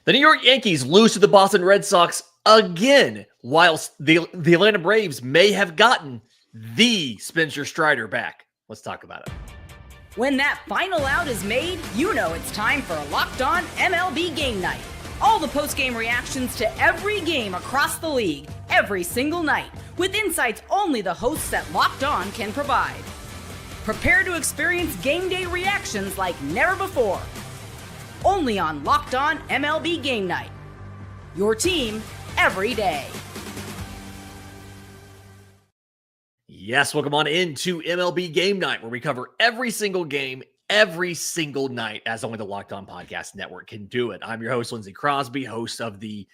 The New York Yankees lose to the Boston Red Sox again, whilst the Atlanta Braves may have gotten the Spencer Strider back. Let's talk about it. When that final out is made, you know it's time for Locked On MLB Game Night. All the post-game reactions to every game across the league, every single night, with insights only the hosts at Locked On can provide. Prepare to experience game day reactions like never before. Only on Locked On MLB Game Night. Your team every day. Yes, welcome on into MLB Game Night, where we cover every single game, every single night, as only the Locked On Podcast Network can do it. I'm your host, Lindsey Crosby, host of the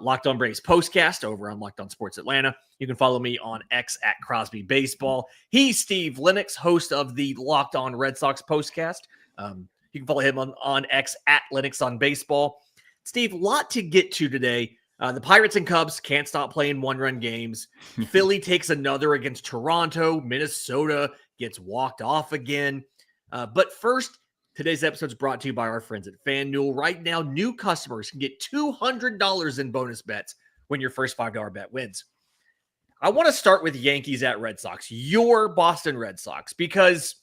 Locked On Braves postcast over on Locked On Sports Atlanta. You can follow me on X at Crosby Baseball. He's Steve Lennox, host of the Locked On Red Sox postcast. You can follow him on X at Lennox on Baseball. Steve, a lot to get to today. The Pirates and Cubs can't stop playing one-run games. Philly takes another against Toronto. Minnesota gets walked off again. But first, today's episode is brought to you by our friends at FanDuel. Right now, new customers can get $200 in bonus bets when your first $5 bet wins. I want to start with Yankees at Red Sox, your Boston Red Sox, because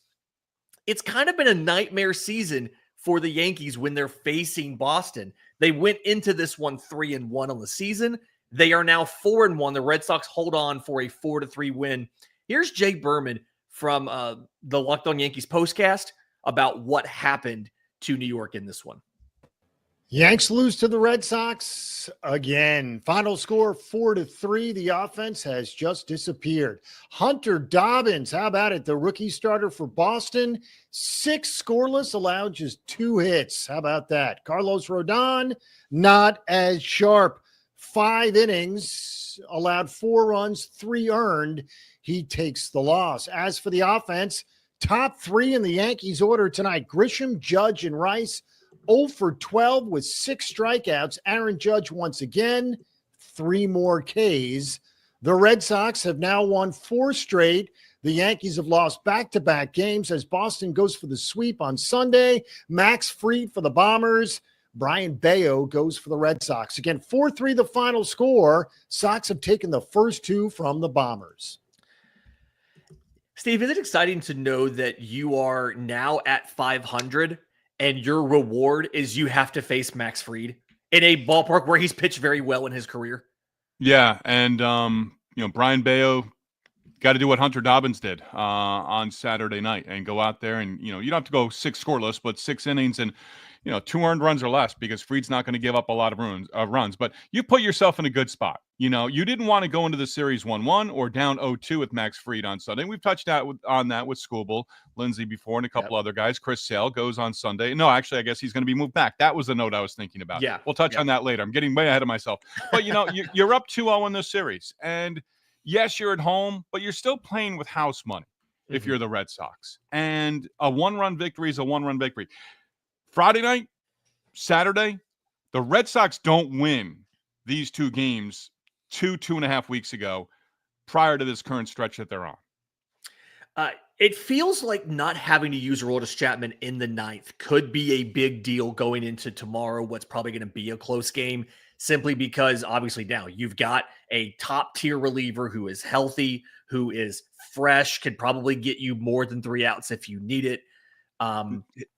it's kind of been a nightmare season for the Yankees when they're facing Boston. They went into this one 3-1 on the season. They are now 4-1. The Red Sox hold on for a 4-3 win. Here's Jay Burman from the Locked On Yankees postcast about what happened to New York in this one. Yanks lose to the Red Sox again. Final score 4-3. The offense has just disappeared. Hunter Dobbins, how about it? The rookie starter for Boston, 6 scoreless, allowed just 2 hits. How about that? Carlos Rodon, not as sharp. 5 innings, allowed 4 runs, 3 earned. He takes the loss. As for the offense, top 3 in the Yankees order tonight: Grisham, Judge, and Rice. 0 for 12 with 6 strikeouts. Aaron Judge once again, 3 more Ks. The Red Sox have now won 4 straight. The Yankees have lost back-to-back games as Boston goes for the sweep on Sunday. Max Fried for the Bombers. Brian Bayo goes for the Red Sox. Again, 4-3 the final score. Sox have taken the first 2 from the Bombers. Steve, is it exciting to know that you are now at 500 and your reward is you have to face Max Fried in a ballpark where he's pitched very well in his career? Yeah, and Brian Bayo got to do what Hunter Dobbins did on Saturday night and go out there and you don't have to go 6 scoreless, but 6 innings and 2 earned runs or less, because Fried's not going to give up a lot of runs. But you put yourself in a good spot. You didn't want to go into the series 1-1 or down 0-2 with Max Fried on Sunday. We've touched on that with Skubal, Lindsey before, and a couple other guys. Chris Sale goes on Sunday. No, actually, I guess he's going to be moved back. That was the note I was thinking about. Yeah, we'll touch on that later. I'm getting way ahead of myself. But you're up 2-0 in this series, and yes, you're at home, but you're still playing with house money if you're the Red Sox. And a 1-run victory is a 1-run victory. Friday night, Saturday, the Red Sox don't win these 2 games 2.5 weeks ago prior to this current stretch that they're on. It feels like not having to use Aroldis Chapman in the 9th could be a big deal going into tomorrow, what's probably going to be a close game, simply because obviously now you've got a top-tier reliever who is healthy, who is fresh, could probably get you more than 3 outs if you need it.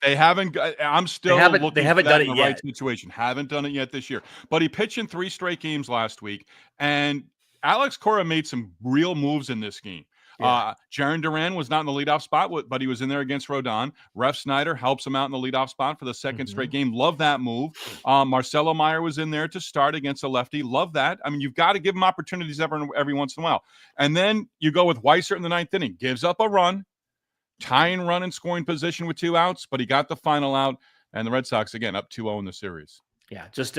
They haven't. I'm still looking. They haven't done it yet. Right situation. Haven't done it yet this year. But he pitched in 3 straight games last week, and Alex Cora made some real moves in this game. Yeah. Jarren Duran was not in the leadoff spot, but he was in there against Rodon. Ref Snyder helps him out in the leadoff spot for the 2nd straight game. Love that move. Marcelo Meyer was in there to start against a lefty. Love that. I mean, you've got to give him opportunities every once in a while. And then you go with Weissert in the 9th inning. Gives up a run. Tying run in scoring position with 2 outs, but he got the final out, and the Red Sox, again, up 2-0 in the series. Yeah, just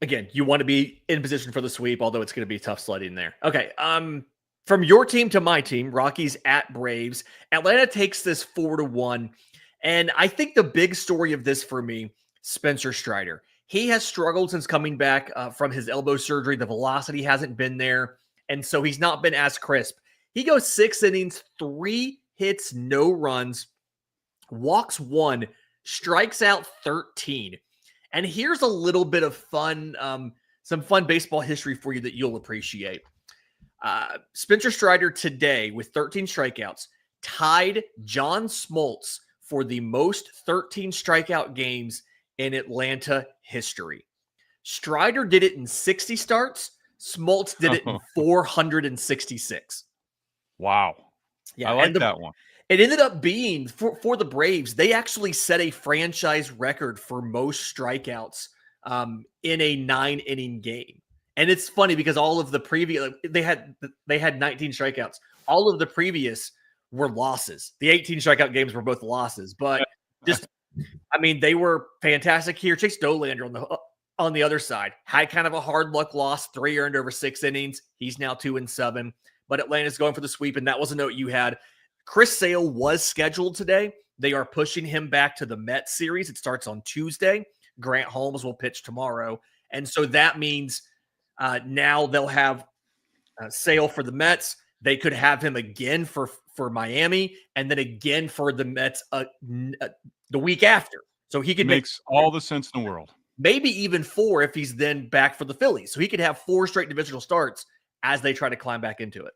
again, you want to be in position for the sweep, although it's going to be tough sledding there. Okay, from your team to my team, Rockies at Braves, Atlanta takes this 4-1, and I think the big story of this for me, Spencer Strider. He has struggled since coming back from his elbow surgery. The velocity hasn't been there, and so he's not been as crisp. He goes 6 innings, 3 hits, no runs, walks 1, strikes out 13. And here's a little bit of fun, some fun baseball history for you that you'll appreciate. Spencer Strider today with 13 strikeouts tied John Smoltz for the most 13 strikeout games in Atlanta history. Strider did it in 60 starts. Smoltz did it in 466. Wow. Yeah, I like that one. It ended up being, for the Braves, they actually set a franchise record for most strikeouts in a 9-inning game. And it's funny because all of the previous, they had 19 strikeouts. All of the previous were losses. The 18 strikeout games were both losses. But they were fantastic here. Chase Dollander on the other side had kind of a hard luck loss, 3 earned over 6 innings. He's now 2-7. But Atlanta's going for the sweep, and that was a note you had. Chris Sale was scheduled today. They are pushing him back to the Mets series. It starts on Tuesday. Grant Holmes will pitch tomorrow. And so that means now they'll have Sale for the Mets. They could have him again for Miami, and then again for the Mets the week after. So he could makes all the sense in the world. Maybe even 4 if he's then back for the Phillies. So he could have 4 straight divisional starts as they try to climb back into it.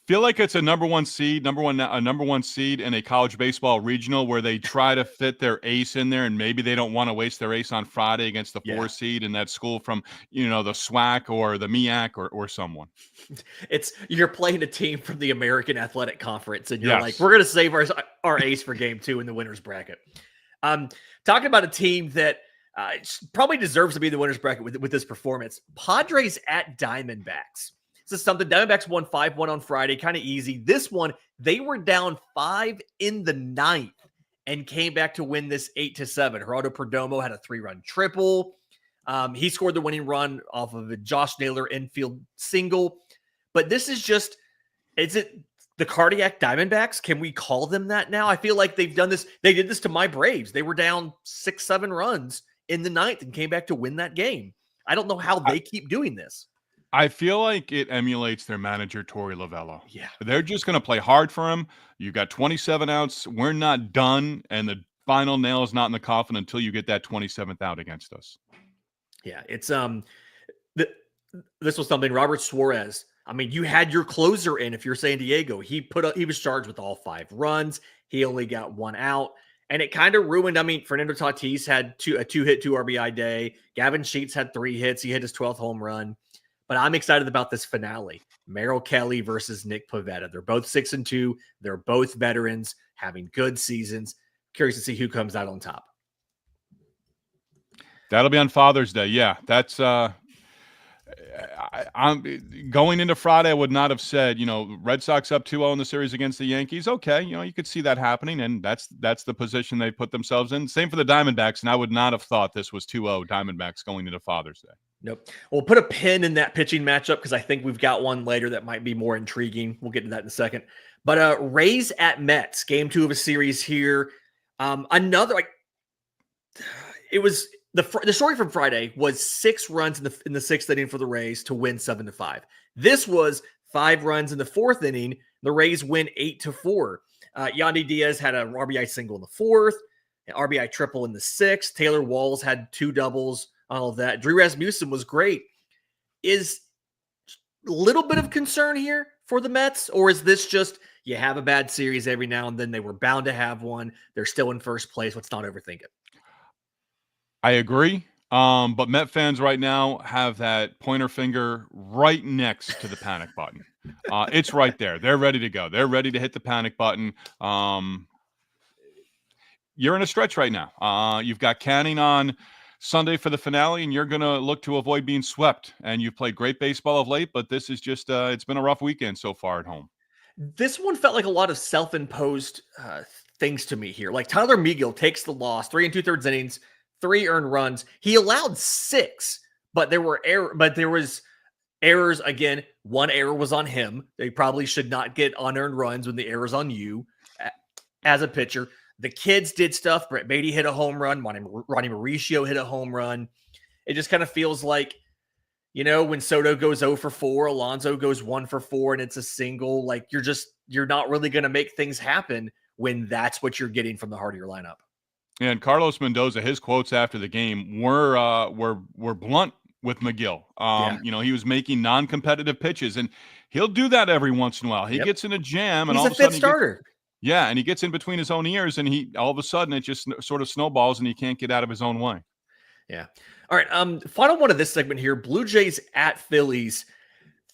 Feel like it's a number one seed in a college baseball regional where they try to fit their ace in there, and maybe they don't want to waste their ace on Friday against the 4 seed in that school from, the SWAC or the MEAC or someone. You're playing a team from the American Athletic Conference, and you're like, we're going to save our ace for game 2 in the winner's bracket. Talking about a team that probably deserves to be in the winner's bracket with this performance. Padres at Diamondbacks. This is something Diamondbacks won 5-1 on Friday, kind of easy. This one, they were down 5 in the 9th and came back to win this 8-7. Geraldo Perdomo had a 3-run triple. He scored the winning run off of a Josh Naylor infield single. But this is just, is it the cardiac Diamondbacks? Can we call them that now? I feel like they've done this. They did this to my Braves. They were down 6-7 runs in the 9th and came back to win that game. I don't know how they keep doing this. I feel like it emulates their manager, Torey Lovello. Yeah. They're just going to play hard for him. You've got 27 outs. We're not done. And the final nail is not in the coffin until you get that 27th out against us. Yeah. It's, this was something Robert Suarez. You had your closer in if you're San Diego. He was charged with all 5 runs. He only got 1 out. And it kind of ruined. Fernando Tatis had a 2-hit, 2 RBI day. Gavin Sheets had 3 hits. He hit his 12th home run. But I'm excited about this finale. Merrill Kelly versus Nick Pivetta. They're both 6-2. They're both veterans having good seasons. Curious to see who comes out on top. That'll be on Father's Day. Yeah, that's I'm going into Friday. I would not have said, Red Sox up 2-0 in the series against the Yankees. Okay, you could see that happening, and that's the position they put themselves in. Same for the Diamondbacks, and I would not have thought this was 2-0 Diamondbacks going into Father's Day. Nope. We'll put a pin in that pitching matchup because I think we've got one later that might be more intriguing. We'll get to that in a second. But Rays at Mets, game 2 of a series here. It was the story from Friday was 6 runs in the 6th inning for the Rays to win 7-5. This was 5 runs in the 4th inning. The Rays win 8-4. Yandy Diaz had a RBI single in the 4th, an RBI triple in the 6th. Taylor Walls had 2 doubles. All of that. Drew Rasmussen was great. Is a little bit of concern here for the Mets, or is this just you have a bad series every now and then? They were bound to have one. They're still in first place. Let's not overthink it. I agree. But Met fans right now have that pointer finger right next to the panic button. It's right there. They're ready to go. They're ready to hit the panic button. You're in a stretch right now. You've got Canning on Sunday for the finale, and you're going to look to avoid being swept. And you've played great baseball of late, but this is just it's been a rough weekend so far at home. This one felt like a lot of self-imposed things to me here. Like Tyler Megill takes the loss, 3 2/3 innings, 3 earned runs. He allowed 6, but there was errors again. 1 error was on him. They probably should not get unearned runs when the error's on you as a pitcher. The kids did stuff. Brett Beatty hit a home run. Ronnie Mauricio hit a home run. It just kind of feels like, when Soto goes 0 for 4, Alonso goes 1 for 4, and it's a single. Like you're not really going to make things happen when that's what you're getting from the heart of your lineup. And Carlos Mendoza, his quotes after the game were blunt with McGill. He was making non-competitive pitches, and he'll do that every once in a while. He gets in a jam, and he's all a of a sudden fifth starter. And he gets in between his own ears, and all of a sudden it just sort of snowballs, and he can't get out of his own way. Yeah. All right. Final one of this segment here. Blue Jays at Phillies.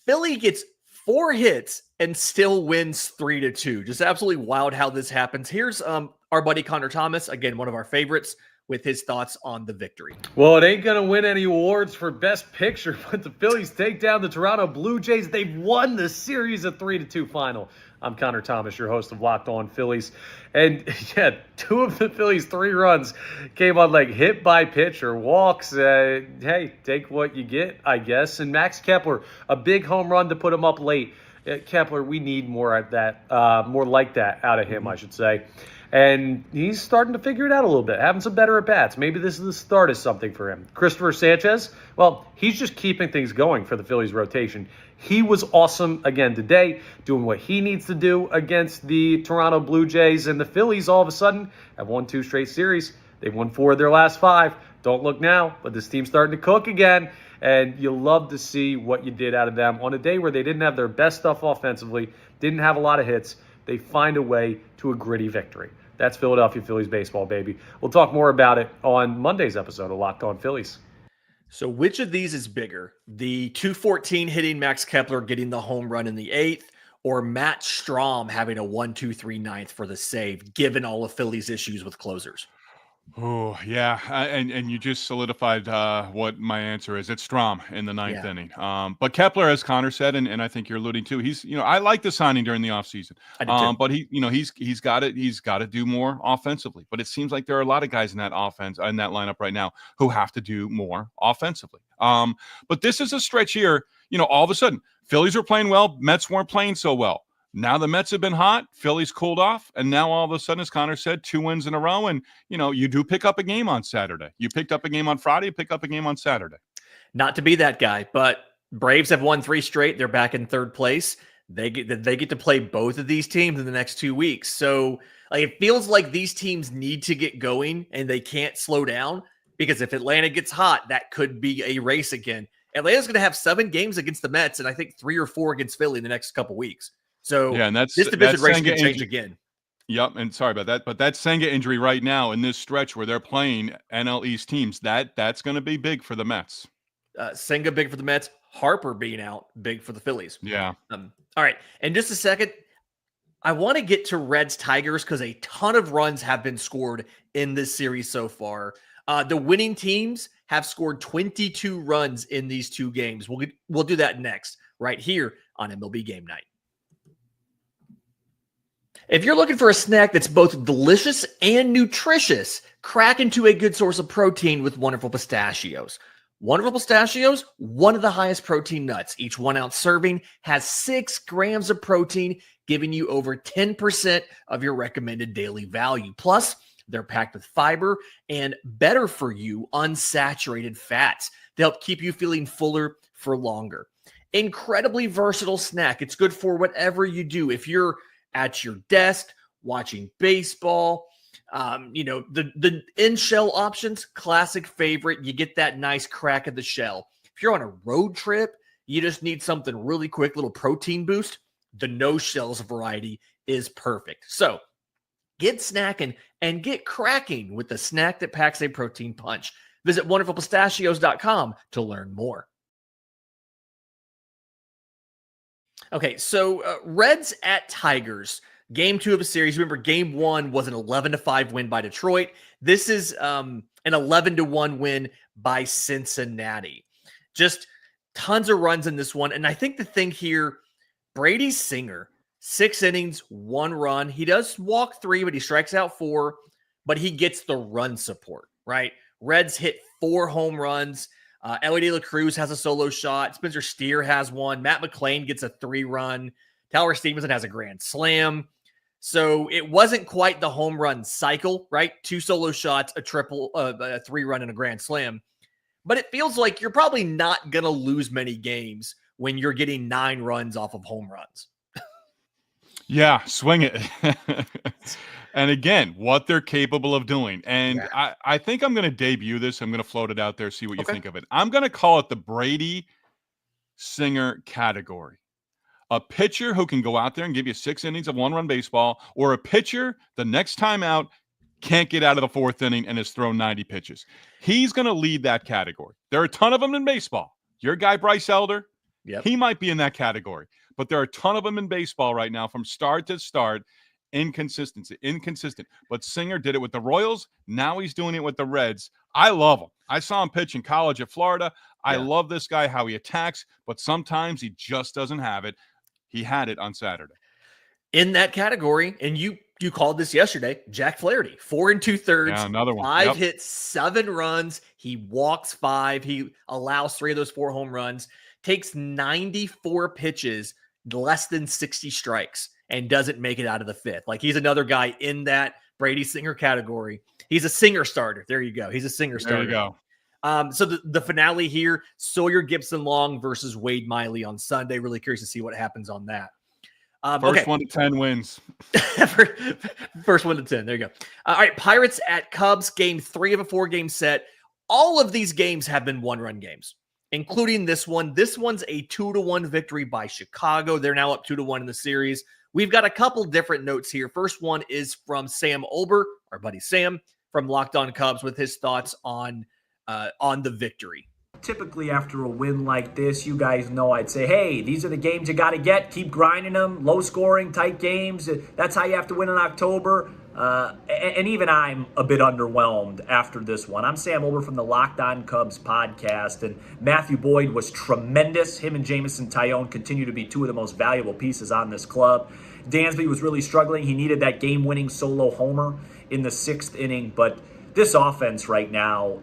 Philly gets 4 hits and still wins 3-2. Just absolutely wild how this happens. Here's our buddy Connor Thomas, again, one of our favorites, with his thoughts on the victory. Well, it ain't going to win any awards for Best Picture, but the Phillies take down the Toronto Blue Jays. They've won the series, a 3-2 final. I'm Connor Thomas, your host of Locked On Phillies. And, 2 of the Phillies' 3 runs came on like hit by pitch or walks. Hey, take what you get, I guess. And Max Kepler, a big home run to put him up late. Kepler, we need more of that, more like that out of him, I should say. And he's starting to figure it out a little bit, having some better at-bats. Maybe this is the start of something for him. Christopher Sanchez, well, he's just keeping things going for the Phillies rotation. He was awesome again today, doing what he needs to do against the Toronto Blue Jays. And the Phillies, all of a sudden, have won 2 straight series. They've won 4 of their last 5. Don't look now, but this team's starting to cook again. And you love to see what you did out of them on a day where they didn't have their best stuff offensively, didn't have a lot of hits. They find a way to a gritty victory. That's Philadelphia Phillies baseball, baby. We'll talk more about it on Monday's episode of Locked On Phillies. So which of these is bigger? The 214 hitting Max Kepler getting the home run in the 8th, or Matt Strom having a 1-2-3 ninth for the save, given all of Philly's issues with closers? Oh, yeah. And you just solidified what my answer is. It's Strom in the 9th inning. But Kepler, as Connor said, and I think you're alluding to, he's, I like the signing during the offseason. But he's got to do more offensively. But it seems like there are a lot of guys in that offense, in that lineup right now, who have to do more offensively. But this is a stretch here, all of a sudden, Phillies were playing well, Mets weren't playing so well. Now the Mets have been hot, Phillies cooled off, and now all of a sudden, as Connor said, 2 wins in a row, and, you do pick up a game on Saturday. You picked up a game on Friday, you pick up a game on Saturday. Not to be that guy, but Braves have won 3 straight. They're back in 3rd place. They get to play both of these teams in the next 2 weeks. So it feels like these teams need to get going, and they can't slow down, because if Atlanta gets hot, that could be a race again. Atlanta's going to have 7 games against the Mets, and I think 3 or 4 against Philly in the next couple weeks. So and this division race can change again. Yep, and sorry about that, but that Senga injury right now in this stretch where they're playing NL East teams, that's going to be big for the Mets. Senga big for the Mets. Harper being out big for the Phillies. Yeah. All right, in just a second, I want to get to Reds Tigers because a ton of runs have been scored in this series so far. The winning teams have scored 22 runs in these 2 games. We'll do that next, right here on MLB Game Night. If you're looking for a snack that's both delicious and nutritious, crack into a good source of protein with Wonderful Pistachios. Wonderful Pistachios, one of the highest protein nuts. Each 1 ounce serving has 6 grams of protein, giving you over 10% of your recommended daily value. Plus, they're packed with fiber and better for you unsaturated fats to help keep you feeling fuller for longer. Incredibly versatile snack. It's good for whatever you do. If you're at your desk watching baseball, the in-shell options, classic favorite. You get that nice crack of the shell. If you're on a road trip, you just need something really quick, little protein boost, the no shells variety is perfect. So get snacking and get cracking with the snack that packs a protein punch. Visit wonderfulpistachios.com to learn more. Okay, so Reds at Tigers, game 2 of a series. Remember, game 1 was an 11-5 win by Detroit. This is an 11-1 win by Cincinnati. Just tons of runs in this one. And I think the thing here, Brady Singer, 6 innings, 1 run. He does walk 3, but he strikes out 4, but he gets the run support, right? Reds hit 4 home runs. Elias Cruz has a solo shot. Spencer Steer has 1. Matt McClain gets a 3-run. Tyler Stevenson has a grand slam. So it wasn't quite the home run cycle, right? 2 solo shots, a triple, a 3-run, and a grand slam. But it feels like you're probably not going to lose many games when you're getting 9 runs off of home runs. Yeah, swing it. And again, what they're capable of doing. And I think I'm going to debut this. I'm going to float it out there, see what you think of it. I'm going to call it the Brady Singer category. A pitcher who can go out there and give you 6 innings of one-run baseball, or a pitcher the next time out can't get out of the 4th inning and has thrown 90 pitches. He's going to lead that category. There are a ton of them in baseball. Your guy, Bryce Elder, he might be in that category. But there are a ton of them in baseball right now from start to start. Inconsistent. But Singer did it with the Royals. Now he's doing it with the Reds. I love him. I saw him pitch in college at Florida. I love this guy, how he attacks, but sometimes he just doesn't have it. He had it on Saturday. In that category, and you called this yesterday, Jack Flaherty, 4 2/3, another one. 5 hits, 7 runs. He walks 5. He allows 3 of those 4 home runs, takes 94 pitches, less than 60 strikes, and doesn't make it out of the 5th. Like, he's another guy in that Brady Singer category. He's a Singer starter. There you go. He's a Singer starter. There you go. So the finale here, Sawyer Gibson Long versus Wade Miley on Sunday. Really curious to see what happens on that. First 1 to 10 wins. First 1 to 10. There you go. All right, Pirates at Cubs, game 3 of a 4-game set. All of these games have been one-run games, including this one. This one's a 2-1 victory by Chicago. They're now up 2-1 in the series. We've got a couple different notes here. First one is from Sam Olber, our buddy Sam from Locked On Cubs, with his thoughts on the victory. Typically after a win like this, you guys know I'd say, hey, these are the games you got to get. Keep grinding them. Low scoring, tight games. That's how you have to win in October. And even I'm a bit underwhelmed after this one. I'm Sam Olber from the Locked On Cubs podcast, and Matthew Boyd was tremendous. Him and Jamison Tyone continue to be 2 of the most valuable pieces on this club. Dansby was really struggling. He needed that game-winning solo homer in the 6th inning, but this offense right now,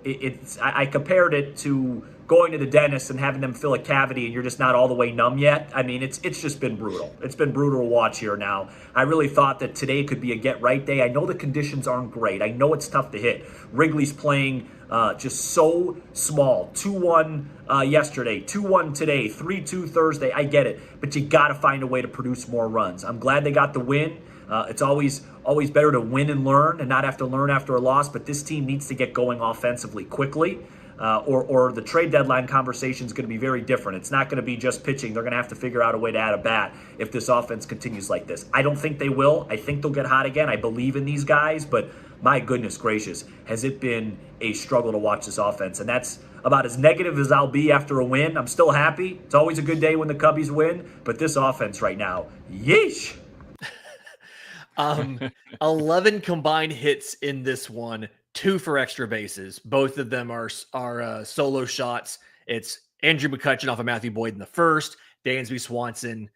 I compared it to going to the dentist and having them fill a cavity and you're just not all the way numb yet. I mean, it's just been brutal. It's been brutal to watch here now. I really thought that today could be a get-right day. I know the conditions aren't great. I know it's tough to hit. Wrigley's playing just so small. 2-1 yesterday, 2-1 today, 3-2 Thursday. I get it. But you got to find a way to produce more runs. I'm glad they got the win. It's always better to win and learn and not have to learn after a loss, but this team needs to get going offensively quickly, or the trade deadline conversation is going to be very different. It's not going to be just pitching. They're going to have to figure out a way to add a bat if this offense continues like this. I don't think they will. I think they'll get hot again. I believe in these guys, but my goodness gracious, has it been a struggle to watch this offense, and that's about as negative as I'll be after a win. I'm still happy. It's always a good day when the Cubbies win, but this offense right now, yeesh. 11 combined hits in this one, 2 for extra bases. Both of them are solo shots. It's Andrew McCutchen off of Matthew Boyd in the 1st, Dansby Swanson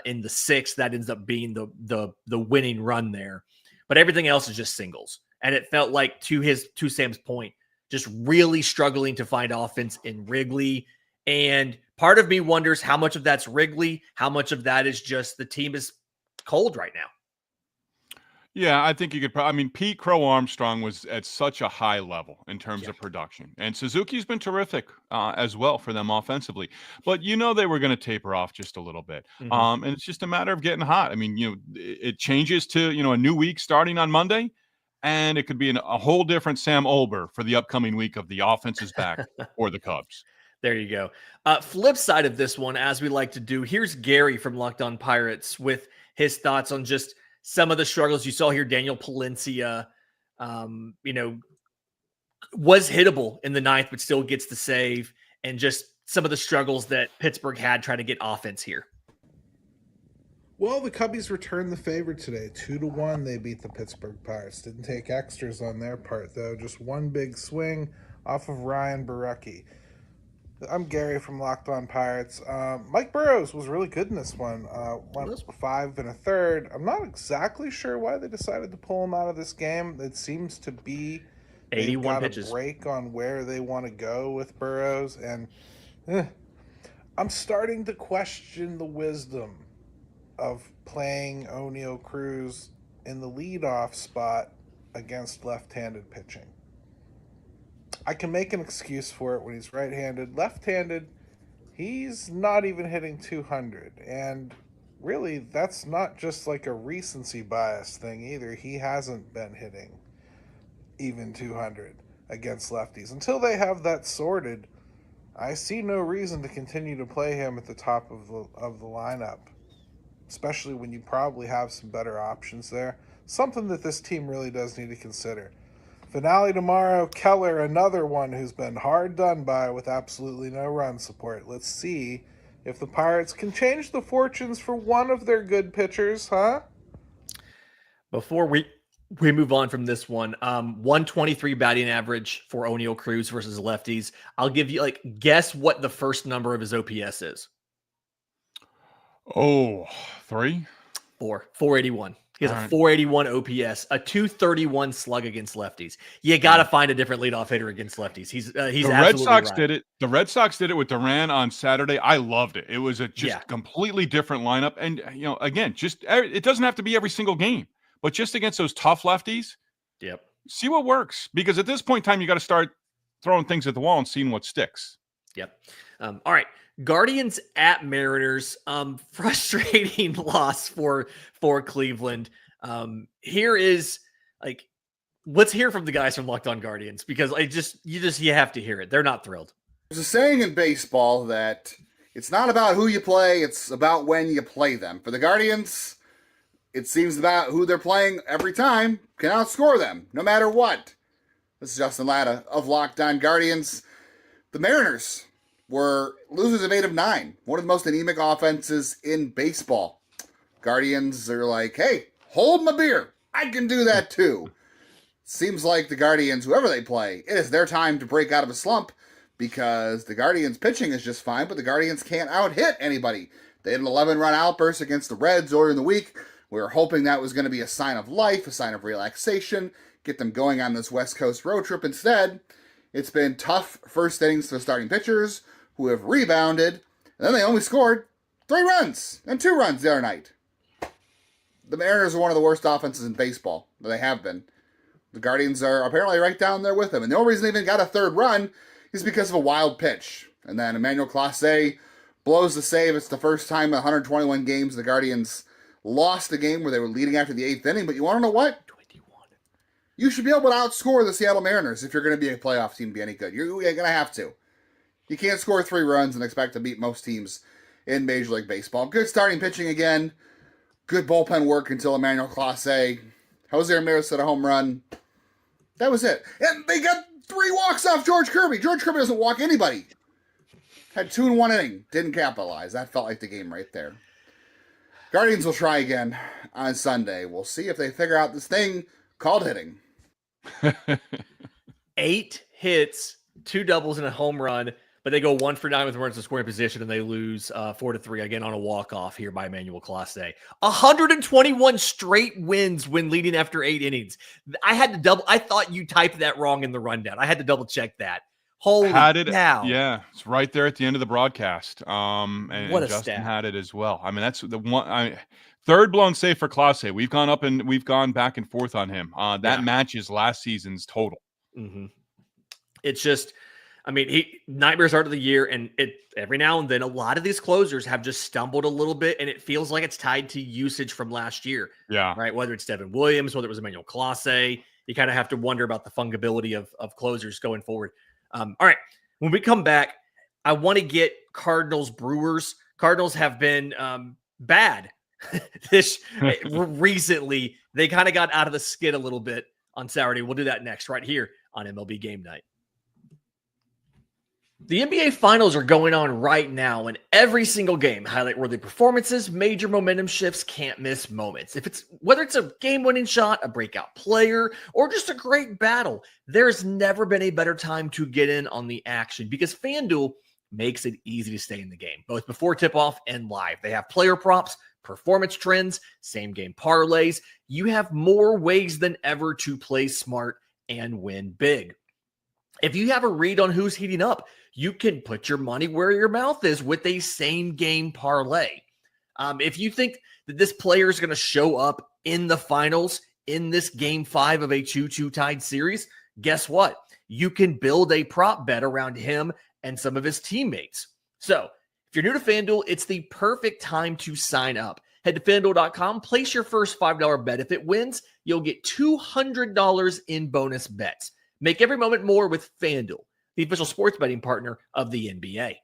in the 6th. That ends up being the winning run there. But everything else is just singles. And it felt like, to Sam's point, just really struggling to find offense in Wrigley. And part of me wonders how much of that's Wrigley, how much of that is just the team is cold right now. Yeah, I think you could probably, I mean, Pete Crow Armstrong was at such a high level in terms of production. And Suzuki's been terrific as well for them offensively. But they were going to taper off just a little bit. And it's just a matter of getting hot. I mean, it changes to, a new week starting on Monday. And it could be a whole different Sam Olber for the upcoming week of the offense is back or the Cubs. There you go. Flip side of this one, as we like to do, here's Gary from Locked On Pirates with his thoughts on just some of the struggles you saw here. Daniel Palencia, was hittable in the 9th, but still gets the save, and just some of the struggles that Pittsburgh had trying to get offense here. Well, the Cubbies returned the favor today. 2-1, they beat the Pittsburgh Pirates. Didn't take extras on their part, though. Just one big swing off of Ryan Barecki. I'm Gary from Locked On Pirates. Mike Burrows was really good in this one. Went 5 1/3. I'm not exactly sure why they decided to pull him out of this game. It seems to be 81 pitches. A break on where they want to go with Burrows, and I'm starting to question the wisdom of playing ONeal Cruz in the leadoff spot against left-handed pitching. I can make an excuse for it when he's right-handed. Left-handed, he's not even hitting 200. And really, that's not just like a recency bias thing either. He hasn't been hitting even 200 against lefties. Until they have that sorted, I see no reason to continue to play him at the top of the lineup, especially when you probably have some better options there. Something that this team really does need to consider. Finale tomorrow, Keller, another one who's been hard done by with absolutely no run support. Let's see if the Pirates can change the fortunes for one of their good pitchers, huh? Before we move on from this one, 123 batting average for ONeal Cruz versus lefties. I'll give you, guess what the first number of his OPS is. Oh, 3? 481. He has a 481 OPS, a 231 slug against lefties. You got to find a different leadoff hitter against lefties. He's the Red Sox right. did it. The Red Sox did it with Duran on Saturday. I loved it. It was a completely different lineup. And, again, it doesn't have to be every single game, but just against those tough lefties, see what works. Because at this point in time, you got to start throwing things at the wall and seeing what sticks. Yep. All right. Guardians at Mariners. Frustrating loss for Cleveland. Here is let's hear from the guys from Locked On Guardians, because you have to hear it. They're not thrilled. There's a saying in baseball that it's not about who you play, it's about when you play them. For the Guardians, it seems about who they're playing every time can outscore them, no matter what. This is Justin Latta of Locked On Guardians. The Mariners were losers of 8 of 9. One of the most anemic offenses in baseball. Guardians are like, hey, hold my beer. I can do that too. Seems like the Guardians, whoever they play, it is their time to break out of a slump, because the Guardians pitching is just fine, but the Guardians can't out-hit anybody. They had an 11-run outburst against the Reds earlier in the week. We were hoping that was going to be a sign of life, a sign of relaxation, get them going on this West Coast road trip. Instead, it's been tough first innings for starting pitchers who have rebounded, and then they only scored 3 runs and 2 runs the other night. The Mariners are one of the worst offenses in baseball. They have been. The Guardians are apparently right down there with them, and the only reason they even got a 3rd run is because of a wild pitch. And then Emmanuel Clase blows the save. It's the first time in 121 games the Guardians lost a game where they were leading after the 8th inning. But you want to know what? 21. You should be able to outscore the Seattle Mariners if you're going to be a playoff team to be any good. You're going to have to. You can't score 3 runs and expect to beat most teams in Major League Baseball. Good starting pitching again. Good bullpen work until Emmanuel Clase. Jose Ramirez hit a home run. That was it. And they got 3 walks off George Kirby. George Kirby doesn't walk anybody. Had 2 in 1 inning. Didn't capitalize. That felt like the game right there. Guardians will try again on Sunday. We'll see if they figure out this thing called hitting. 8 hits, 2 doubles, and a home run, but they go 1 for 9 with runners in scoring position, and they lose 4-3 again on a walk-off here by Emmanuel Clase. 121 straight wins when leading after 8 innings. I thought you typed that wrong in the rundown. I had to double check that. Holy cow. Yeah, it's right there at the end of the broadcast. And Justin stat. had it as well. I mean, that's the one. 3rd blown save for Clase. We've gone up and we've gone back and forth on him. That matches last season's total. Mm-hmm. It's just, nightmare start of the year, and every now and then a lot of these closers have just stumbled a little bit, and it feels like it's tied to usage from last year. Yeah. Right. Whether it's Devin Williams, whether it was Emmanuel Clase, you kind of have to wonder about the fungibility of closers going forward. All right. When we come back, I want to get Cardinals Brewers. Cardinals have been bad recently. They kind of got out of the skid a little bit on Saturday. We'll do that next right here on MLB Game Night. The NBA Finals are going on right now, and every single game, highlight-worthy performances, major momentum shifts, can't-miss moments. Whether it's a game-winning shot, a breakout player, or just a great battle, there's never been a better time to get in on the action, because FanDuel makes it easy to stay in the game, both before tip-off and live. They have player props, performance trends, same-game parlays. You have more ways than ever to play smart and win big. If you have a read on who's heating up, you can put your money where your mouth is with a same-game parlay. If you think that this player is going to show up in the finals in this Game 5 of a 2-2 tied series, guess what? You can build a prop bet around him and some of his teammates. So, if you're new to FanDuel, it's the perfect time to sign up. Head to FanDuel.com, place your first $5 bet. If it wins, you'll get $200 in bonus bets. Make every moment more with FanDuel, the official sports betting partner of the NBA.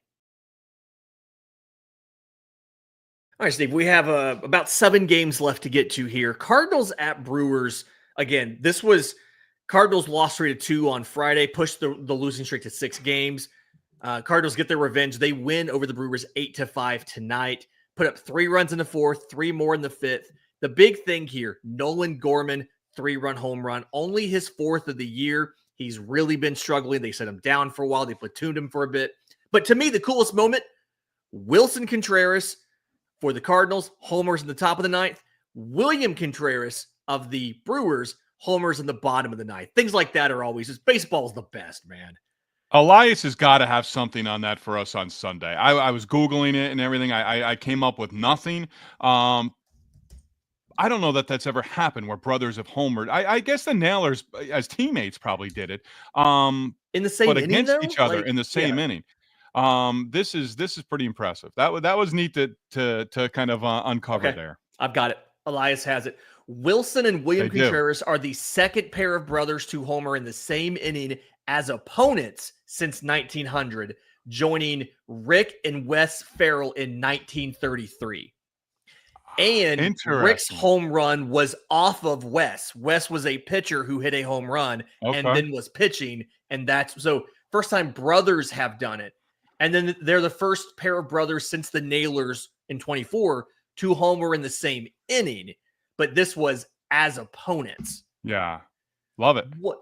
All right, Steve, we have about 7 games left to get to here. Cardinals at Brewers. Again, this was Cardinals lost 3-2 on Friday, pushed the losing streak to 6 games. Cardinals get their revenge. They win over the Brewers 8-5 tonight. Put up 3 runs in the 4th, 3 more in the 5th. The big thing here, Nolan Gorman, 3-run home run, only his 4th of the year. He's really been struggling. They set him down for a while. They platooned him for a bit. But to me, the coolest moment, Wilson Contreras for the Cardinals, homers in the top of the 9th. William Contreras of the Brewers, homers in the bottom of the 9th. Things like that are always, just baseball's the best, man. Elias has got to have something on that for us on Sunday. I was Googling it and everything. I came up with nothing. I don't know that that's ever happened where brothers have homered. I guess the Nailers as teammates probably did it. In the same but inning, against though? each other in the same inning. This is pretty impressive. That was neat to kind of uncover there. I've got it. Elias has it. Wilson and William Contreras are the second pair of brothers to homer in the same inning as opponents since 1900, joining Rick and Wes Farrell in 1933. And Rick's home run was off of Wes. Wes was a pitcher who hit a home run and then was pitching. And that's so first time brothers have done it. And then they're the first pair of brothers since the Nailers in 24 to homer in the same inning. But this was as opponents. Yeah. Love it. What?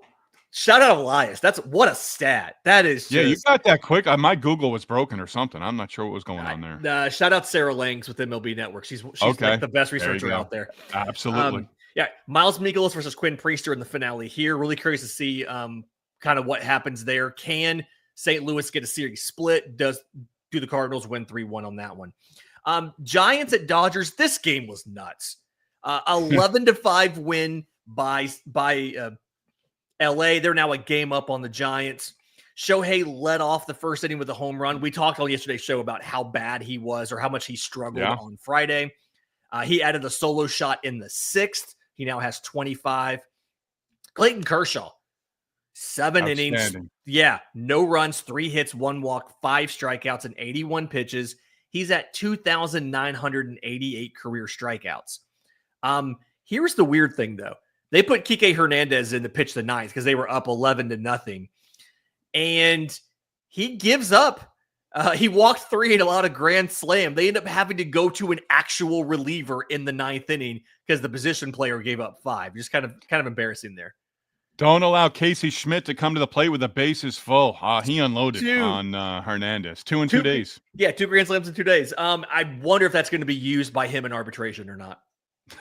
Shout out Elias. That's what a stat. That is just, you got that quick. My Google was broken or something. I'm not sure what was going on there. Shout out Sarah Langs with MLB Network. She's like the best researcher out there. Absolutely. Miles Mikolas versus Quinn Priester in the finale here. Really curious to see kind of what happens there. Can St. Louis get a series split? Do the Cardinals win 3-1 on that one? Giants at Dodgers. This game was nuts. 11-5 win by LA. They're now a game up on the Giants. Shohei led off the first inning with a home run. We talked on yesterday's show about how bad he was or how much he struggled on Friday. He added a solo shot in the 6th. He now has 25. Clayton Kershaw, 7 innings. Yeah, no runs, 3 hits, 1 walk, 5 strikeouts, and 81 pitches. He's at 2,988 career strikeouts. Here's the weird thing, though. They put Kike Hernandez in to pitch the 9th because they were up 11-0. And he gives up. He walked 3 and allowed a grand slam. They end up having to go to an actual reliever in the 9th inning because the position player gave up 5. Just kind of embarrassing there. Don't allow Casey Schmidt to come to the plate with the bases full. He unloaded on Hernandez. 2 in 2 days. Yeah, 2 grand slams in 2 days. I wonder if that's going to be used by him in arbitration or not.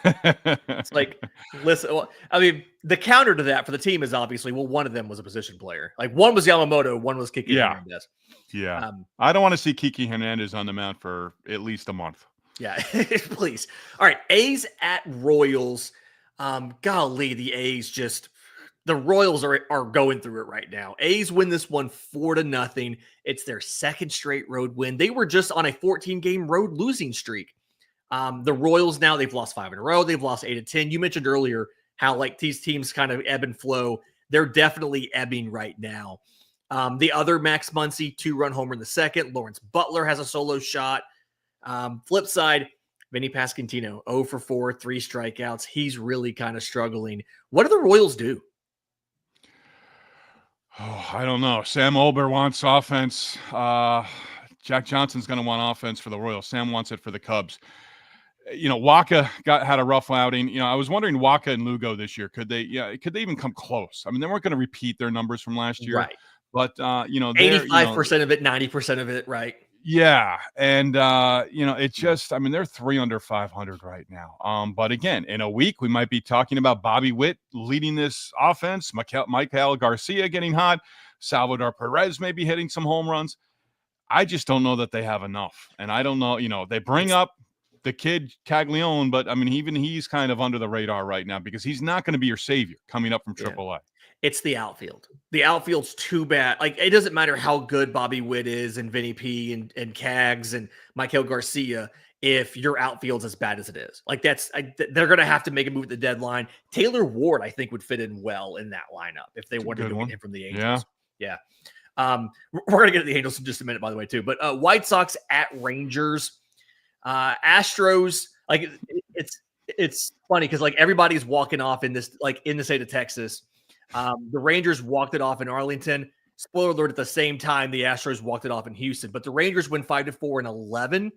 It's like, listen, well, I mean, the counter to that for the team is obviously, one of them was a position player. Like one was Yamamoto, one was Kike Hernandez. Yeah. I don't want to see Kike Hernandez on the mound for at least a month. Yeah, please. All right, A's at Royals. Golly, the A's the Royals are going through it right now. A's win this one 4-0. It's their 2nd straight road win. They were just on a 14-game road losing streak. The Royals now, they've lost 5 in a row. They've lost 8 of 10. You mentioned earlier how like these teams kind of ebb and flow. They're definitely ebbing right now. The other Max Muncy, 2-run homer in the 2nd. Lawrence Butler has a solo shot. Flip side, Vinny Pasquantino, 0 for 4, 3 strikeouts. He's really kind of struggling. What do the Royals do? Oh, I don't know. Sam Olber wants offense. Jack Johnson's going to want offense for the Royals. Sam wants it for the Cubs. Waka had a rough outing. I was wondering Waka and Lugo this year, could they even come close? I mean, they weren't going to repeat their numbers from last year, right? But 85% of it, 90% of it, right? Yeah, and it just, I mean, they're 3 under 500 right now. But again, in a week, we might be talking about Bobby Witt leading this offense, Michael Garcia getting hot, Salvador Perez maybe hitting some home runs. I just don't know that they have enough. And I don't know, they bring up the kid Caglione, but I mean, even he's kind of under the radar right now because he's not going to be your savior coming up from AAA. It's the outfield. The outfield's too bad. Like, it doesn't matter how good Bobby Witt is and Vinny P and Cags and Michael Garcia. if your outfield's as bad as it is. Like they're going to have to make a move at the deadline. Taylor Ward, I think, would fit in well in that lineup if they wanted to get him from the Angels. Yeah. We're going to get to the Angels in just a minute, by the way, too. But White Sox at Rangers, Astros. Like it's funny because like everybody's walking off in this, like in the state of Texas. The Rangers walked it off in Arlington. Spoiler alert, at the same time, the Astros walked it off in Houston. But the Rangers win 5-4 and 11.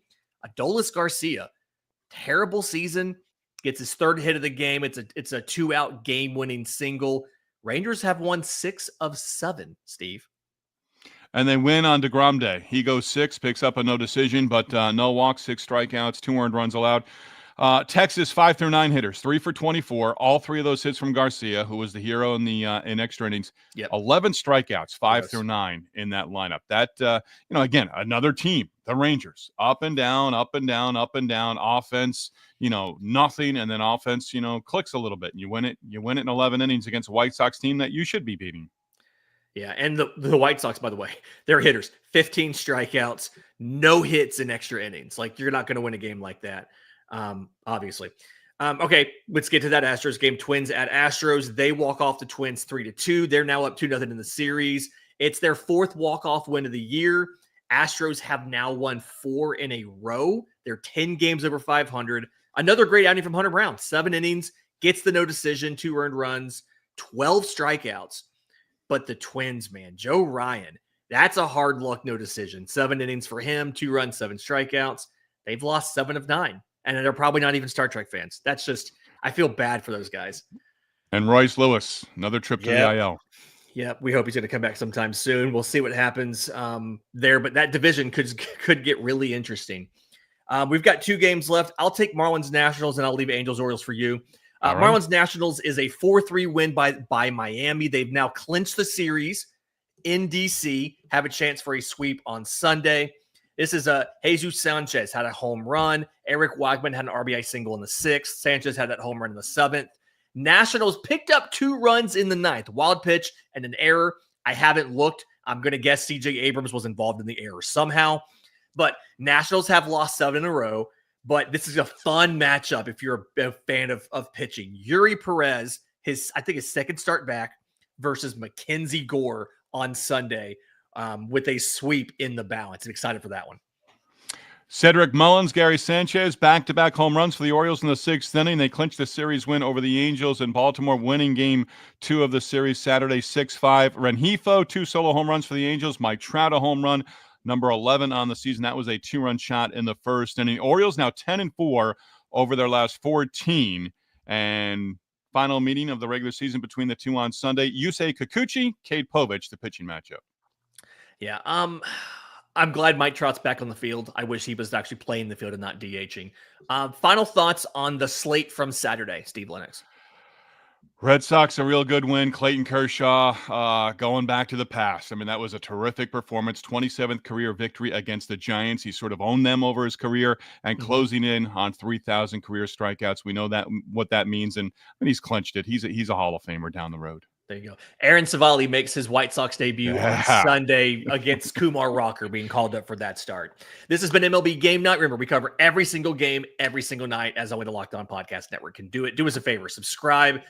Adolis Garcia, terrible season, gets his third hit of the game. It's a 2-out game-winning single. Rangers have won 6 of 7, Steve. And they win on DeGrom Day. He goes 6, picks up a no decision, but no walks, 6 strikeouts, 2 earned runs allowed. Texas 5 through 9 hitters, 3 for 24. All 3 of those hits from Garcia, who was the hero in the in extra innings. 11 strikeouts, 5 through 9 in that lineup. That again, another team, the Rangers, up and down, up and down, up and down. Offense, nothing, and then offense, clicks a little bit. And you win it in 11 innings against a White Sox team that you should be beating. Yeah, and the White Sox, by the way, they're hitters, 15 strikeouts, no hits in extra innings. Like you're not going to win a game like that. Obviously. Okay, let's get to that Astros game. Twins at Astros. They walk off the Twins 3-2. They're now up 2-0 in the series. It's their 4th walk-off win of the year. Astros have now won 4 in a row. They're 10 games over 500. Another great outing from Hunter Brown. 7 innings, gets the no decision, 2 earned runs, 12 strikeouts. But the Twins, man, Joe Ryan, that's a hard luck no decision. 7 innings for him, 2 runs, 7 strikeouts. They've lost 7 of 9. And they're probably not even Star Trek fans. That's just, I feel bad for those guys. And Royce Lewis, another trip to the IL. Yeah, we hope he's going to come back sometime soon. We'll see what happens there. But that division could get really interesting. We've got 2 games left. I'll take Marlins Nationals, and I'll leave Angels Orioles for you. Right. Marlins Nationals is a 4-3 win by Miami. They've now clinched the series in D.C., have a chance for a sweep on Sunday. This is Jesus Sanchez had a home run. Eric Wagman had an RBI single in the 6th. Sanchez had that home run in the 7th. Nationals picked up 2 runs in the 9th. Wild pitch and an error. I haven't looked. I'm going to guess C.J. Abrams was involved in the error somehow. But Nationals have lost 7 in a row. But this is a fun matchup if you're a fan of pitching. Yuri Perez, his 2nd start back, versus Mackenzie Gore on Sunday. With a sweep in the balance. I'm excited for that one. Cedric Mullins, Gary Sanchez, back-to-back home runs for the Orioles in the 6th inning. They clinched the series win over the Angels in Baltimore, winning game 2 of the series Saturday 6-5. Rengifo, 2 solo home runs for the Angels. Mike Trout, a home run, number 11 on the season. That was a 2-run shot in the 1st inning. Orioles now 10-4 over their last 14. And final meeting of the regular season between the 2 on Sunday. Yusei Kikuchi, Cade Povich, the pitching matchup. Yeah, I'm glad Mike Trout's back on the field. I wish he was actually playing the field and not DHing. Final thoughts on the slate from Saturday, Steve Lennox. Red Sox, a real good win. Clayton Kershaw going back to the past. I mean, that was a terrific performance. 27th career victory against the Giants. He sort of owned them over his career and closing in on 3,000 career strikeouts. We know that what that means, and he's clinched it. He's a Hall of Famer down the road. There you go. Aaron Savali makes his White Sox debut on Sunday against Kumar Rocker, being called up for that start. This has been MLB Game Night. Remember, we cover every single game, every single night, as only the Locked On Podcast Network can do it. Do us a favor. Subscribe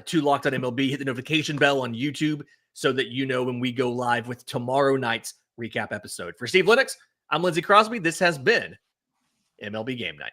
to Locked On MLB. Hit the notification bell on YouTube so that you know when we go live with tomorrow night's recap episode. For Steve Lennox, I'm Lindsey Crosby. This has been MLB Game Night.